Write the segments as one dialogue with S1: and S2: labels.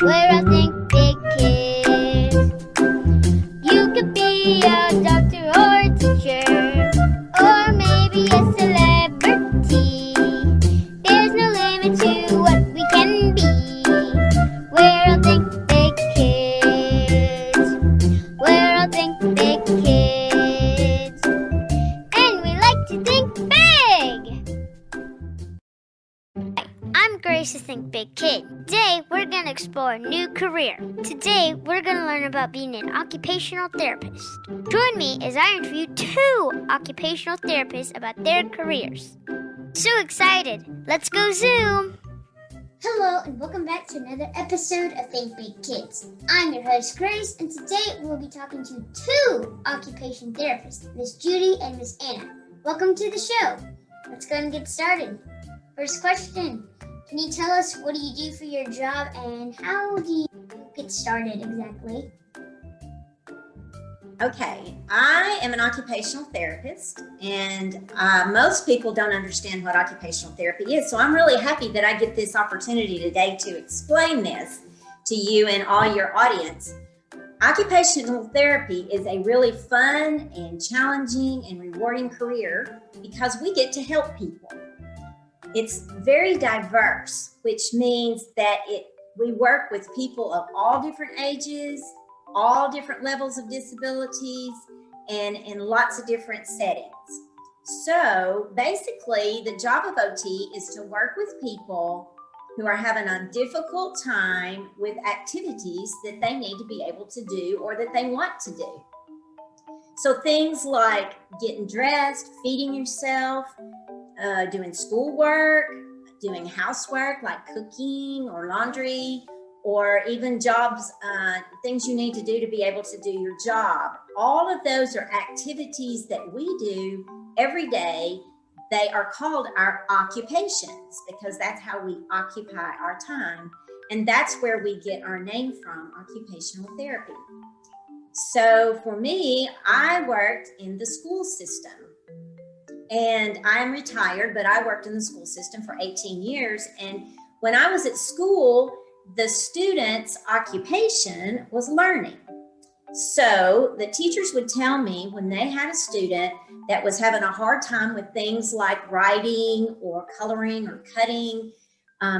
S1: where I think big kids. You could be a doctor or a teacher, or maybe a celebrity. There's no limit to what we can be. Where I think big kids. Where I think big kids. And we like to think big! Hi, I'm Grace to Think Big Kid. Today, we're going to explore a new career. Today, we're going to learn about being an occupational therapist. Join me as I interview 2 occupational therapists about their careers. So excited! Let's go Zoom!
S2: Hello and welcome back to another episode of Think Big Kids. I'm your host Grace, and today we'll be talking to 2 occupation therapists, Miss Judy and Miss Anna. Welcome to the show. Let's go and get started. First question, can you tell us what do you do for your job and how do you get started exactly?
S3: Okay, I am an occupational therapist, and most people don't understand what occupational therapy is, so I'm really happy that I get this opportunity today to explain this to you and all your audience. Occupational therapy is a really fun and challenging and rewarding career because we get to help people. It's very diverse, which means that we work with people of all different ages, all different levels of disabilities, and in lots of different settings. So basically, the job of OT is to work with people who are having a difficult time with activities that they need to be able to do or that they want to do. So things like getting dressed, feeding yourself, doing schoolwork, doing housework like cooking or laundry, or even jobs, things you need to do to be able to do your job. All of those are activities that we do every day. They are called our occupations because that's how we occupy our time. And that's where we get our name from, occupational therapy. So for me, I worked in the school system. And I'm retired, but I worked in the school system for 18 years. And when I was at school, the students' occupation was learning. So the teachers would tell me when they had a student that was having a hard time with things like writing or coloring or cutting,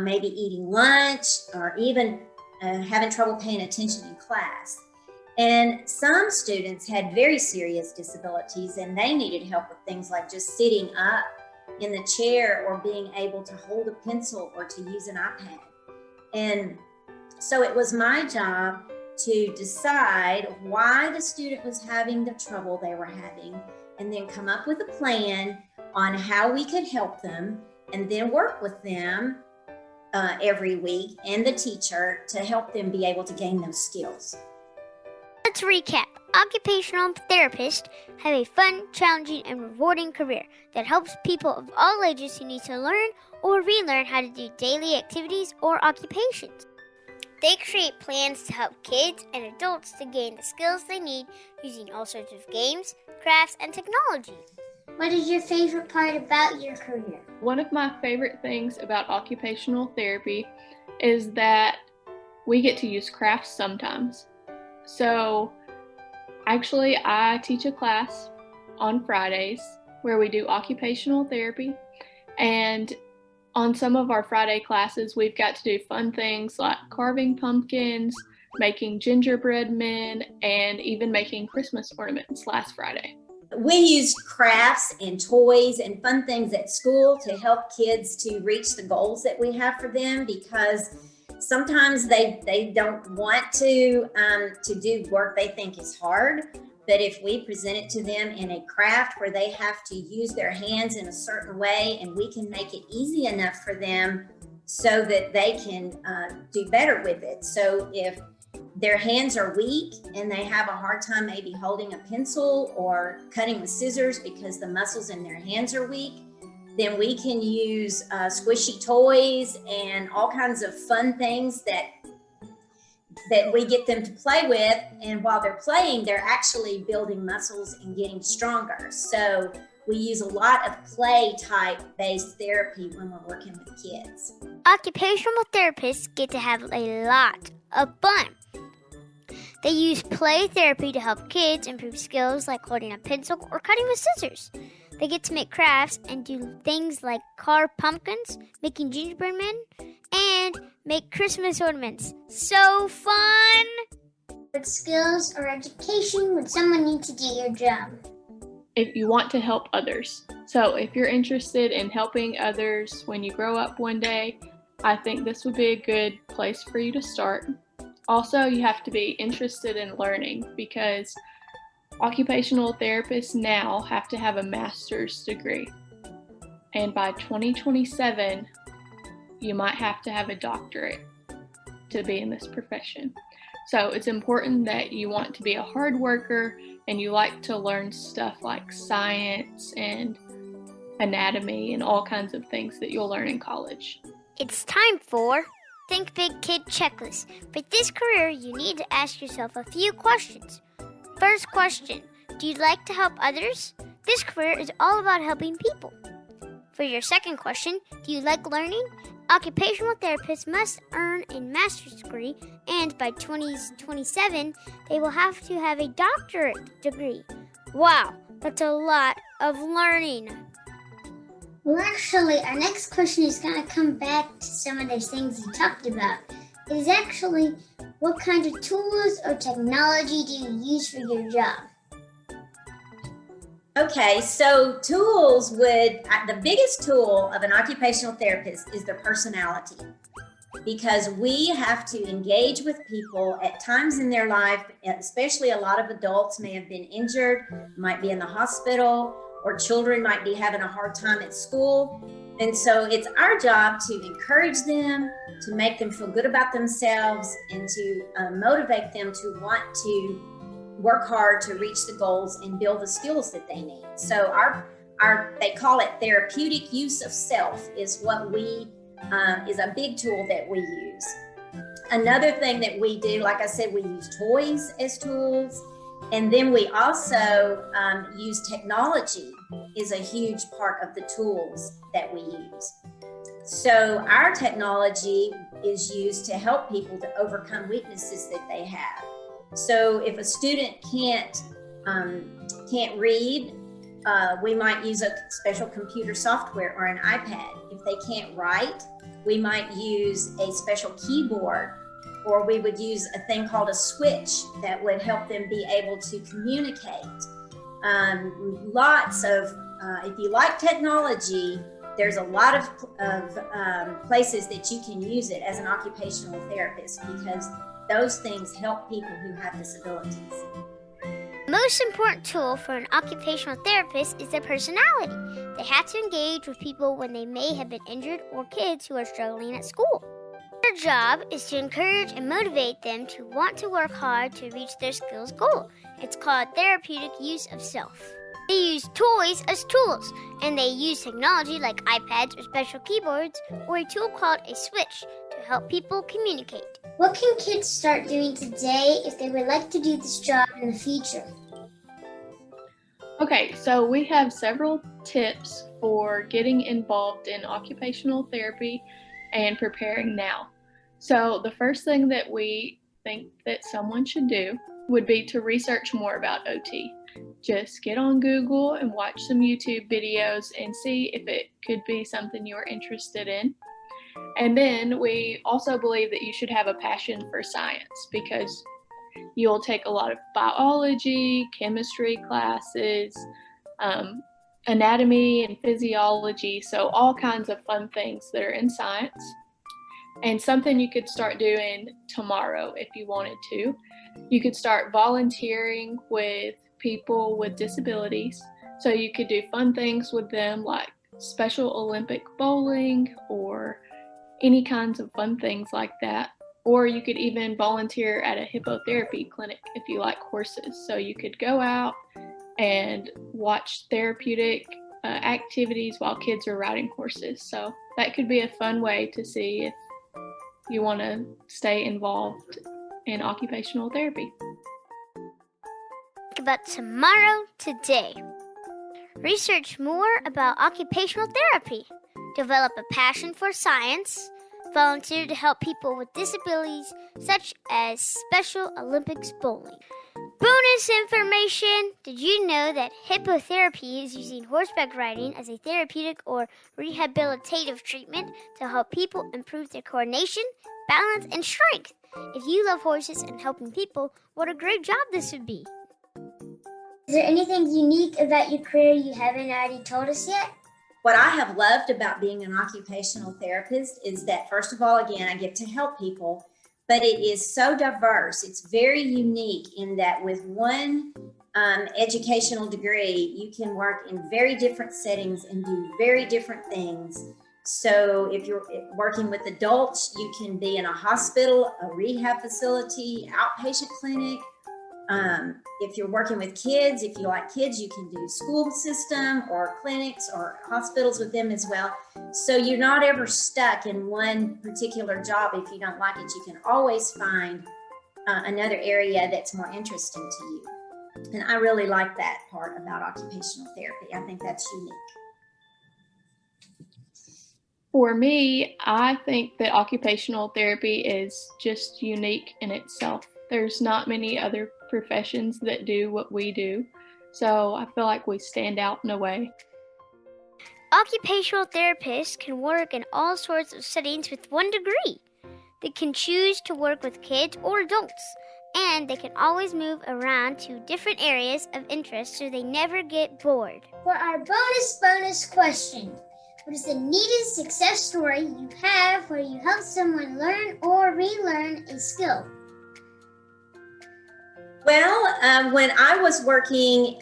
S3: maybe eating lunch, or even having trouble paying attention in class. And some students had very serious disabilities and they needed help with things like just sitting up in the chair or being able to hold a pencil or to use an iPad. And so it was my job to decide why the student was having the trouble they were having and then come up with a plan on how we could help them and then work with them every week and the teacher to help them be able to gain those skills.
S1: Let's recap. Occupational therapists have a fun, challenging, and rewarding career that helps people of all ages who need to learn or relearn how to do daily activities or occupations. They create plans to help kids and adults to gain the skills they need using all sorts of games, crafts, and technology.
S2: What is your favorite part about your career?
S4: One of my favorite things about occupational therapy is that we get to use crafts sometimes. So actually, I teach a class on Fridays where we do occupational therapy, and on some of our Friday classes, we've got to do fun things like carving pumpkins, making gingerbread men, and even making Christmas ornaments last Friday.
S3: We use crafts and toys and fun things at school to help kids to reach the goals that we have for them because sometimes they don't want to do work they think is hard, but if we present it to them in a craft where they have to use their hands in a certain way and we can make it easy enough for them so that they can do better with it. So if their hands are weak and they have a hard time maybe holding a pencil or cutting with scissors because the muscles in their hands are weak, then we can use squishy toys and all kinds of fun things that we get them to play with. And while they're playing, they're actually building muscles and getting stronger. So we use a lot of play type based therapy when we're working with kids.
S1: Occupational therapists get to have a lot of fun. They use play therapy to help kids improve skills like holding a pencil or cutting with scissors. They get to make crafts and do things like carve pumpkins, making gingerbread men, and make Christmas ornaments. So fun!
S2: What skills or education would someone need to do your job?
S4: If you want to help others. So if you're interested in helping others when you grow up one day, I think this would be a good place for you to start. Also, you have to be interested in learning because occupational therapists now have to have a master's degree. And by 2027, you might have to have a doctorate to be in this profession. So it's important that you want to be a hard worker and you like to learn stuff like science and anatomy and all kinds of things that you'll learn in college.
S1: It's time for Think Big Kid Checklist. For this career, you need to ask yourself a few questions. First question, do you like to help others? This career is all about helping people. For your second question, do you like learning? Occupational therapists must earn a master's degree, and by 2027, they will have to have a doctorate degree. Wow, that's a lot of learning.
S2: Well, actually, our next question is going to come back to some of those things you talked about. It is actually, what kind of tools or technology do you use for your job?
S3: Okay, so the biggest tool of an occupational therapist is their personality, because we have to engage with people at times in their life, especially a lot of adults may have been injured, might be in the hospital, or children might be having a hard time at school. And so it's our job to encourage them, to make them feel good about themselves, and to motivate them to want to work hard to reach the goals and build the skills that they need. So they call it therapeutic use of self is what is a big tool that we use. Another thing that we do, like I said, we use toys as tools. And then we also use technology is a huge part of the tools that we use. So our technology is used to help people to overcome weaknesses that they have. So if a student can't read, we might use a special computer software or an iPad. If they can't write, we might use a special keyboard, or we would use a thing called a switch that would help them be able to communicate. If you like technology, there's a lot of places that you can use it as an occupational therapist, because those things help people who have disabilities.
S1: The most important tool for an occupational therapist is their personality. They have to engage with people when they may have been injured or kids who are struggling at school. Their job is to encourage and motivate them to want to work hard to reach their skills goal. It's called therapeutic use of self. They use toys as tools, and they use technology like iPads or special keyboards, or a tool called a switch to help people communicate.
S2: What can kids start doing today if they would like to do this job in the future?
S4: Okay, so we have several tips for getting involved in occupational therapy and preparing now. So the first thing that we think that someone should do would be to research more about OT. Just get on Google and watch some YouTube videos and see if it could be something you're interested in. And then we also believe that you should have a passion for science, because you'll take a lot of biology, chemistry classes, anatomy and physiology, so all kinds of fun things that are in science. And something you could start doing tomorrow if you wanted to. You could start volunteering with people with disabilities. So you could do fun things with them like Special Olympic bowling or any kinds of fun things like that. Or you could even volunteer at a hippotherapy clinic if you like horses. So you could go out and watch therapeutic activities while kids are riding horses. So that could be a fun way to see if you want to stay involved in occupational therapy.
S1: Think about tomorrow today. Research more about occupational therapy. Develop a passion for science. volunteer to help people with disabilities such as Special Olympics bowling. Bonus information! Did you know that hippotherapy is using horseback riding as a therapeutic or rehabilitative treatment to help people improve their coordination, balance, and strength? If you love horses and helping people, what a great job this would be.
S2: Is there anything unique about your career you haven't already told us yet?
S3: What I have loved about being an occupational therapist is that, first of all, again, I get to help people, but it is so diverse. It's very unique in that with one educational degree, you can work in very different settings and do very different things. So if you're working with adults, you can be in a hospital, a rehab facility, outpatient clinic. If you're working with kids, if you like kids, you can do school system or clinics or hospitals with them as well. So you're not ever stuck in one particular job. If you don't like it, you can always find another area that's more interesting to you. And I really like that part about occupational therapy. I think that's unique.
S4: For me, I think that occupational therapy is just unique in itself. There's not many other professions that do what we do, so I feel like we stand out in a way.
S1: Occupational therapists can work in all sorts of settings with one degree. They can choose to work with kids or adults, and they can always move around to different areas of interest so they never get bored.
S2: For our bonus question, what is the neatest success story you have where you help someone learn or relearn a skill?
S3: Well, when I was working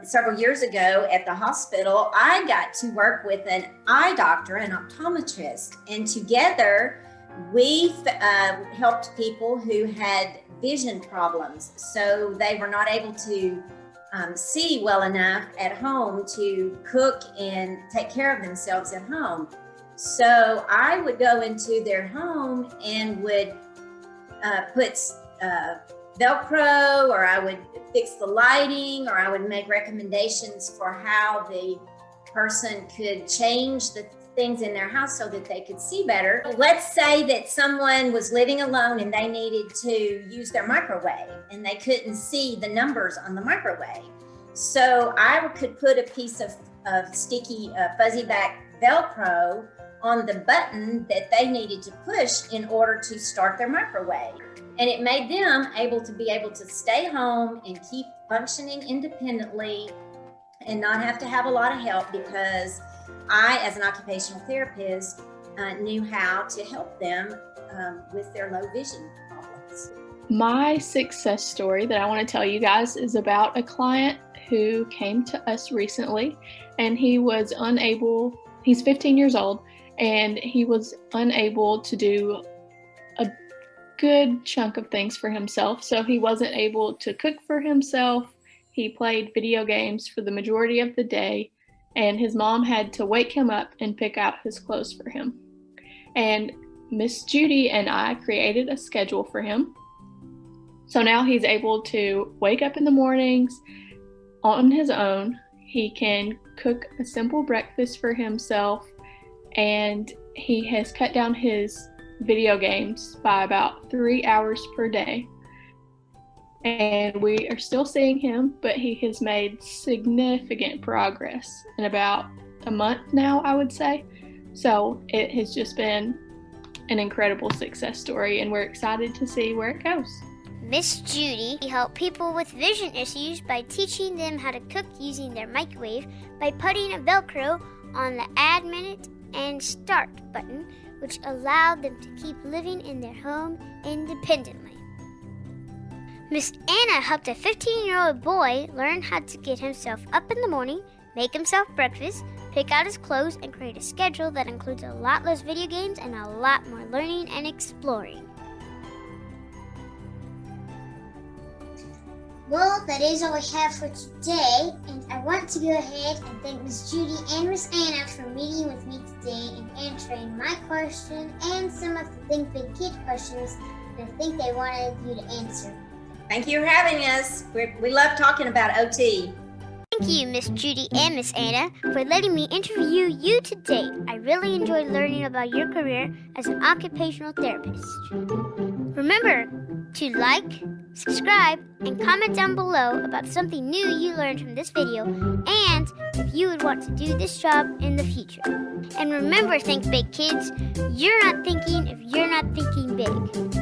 S3: several years ago at the hospital, I got to work with an eye doctor, an optometrist, and together we helped people who had vision problems. So they were not able to see well enough at home to cook and take care of themselves at home. So I would go into their home and would put Velcro, or I would fix the lighting, or I would make recommendations for how the person could change the things in their house so that they could see better. Let's say that someone was living alone and they needed to use their microwave and they couldn't see the numbers on the microwave. So I could put a piece of sticky fuzzy back Velcro on the button that they needed to push in order to start their microwave. And it made them able to stay home and keep functioning independently and not have to have a lot of help, because I, as an occupational therapist, knew how to help them with their low vision problems.
S4: My success story that I want to tell you guys is about a client who came to us recently, and he's 15 years old, and he was unable to do a good chunk of things for himself. So he wasn't able to cook for himself. He played video games for the majority of the day, and his mom had to wake him up and pick out his clothes for him. And Miss Judy and I created a schedule for him. So now he's able to wake up in the mornings on his own. He can cook a simple breakfast for himself, and he has cut down his video games by about 3 hours per day. And we are still seeing him, but he has made significant progress in about a month now, I would say. So it has just been an incredible success story, and we're excited to see where it goes.
S1: Miss Judy helped people with vision issues by teaching them how to cook using their microwave by putting a Velcro on the Add Minute and Start button, which allowed them to keep living in their home independently. Miss Anna helped a 15-year-old boy learn how to get himself up in the morning, make himself breakfast, pick out his clothes, and create a schedule that includes a lot less video games and a lot more learning and exploring.
S2: Well, that is all we have for today, and I want to go ahead and thank Miss Judy and Miss Anna for meeting with me today and answering my question and some of the Think Big Kid questions that I think they wanted you to answer.
S3: Thank you for having us. We love talking about OT.
S1: Thank you, Miss Judy and Miss Anna, for letting me interview you today. I really enjoyed learning about your career as an occupational therapist. Remember to like, subscribe, and comment down below about something new you learned from this video and if you would want to do this job in the future. And remember, think big, kids. You're not thinking if you're not thinking big.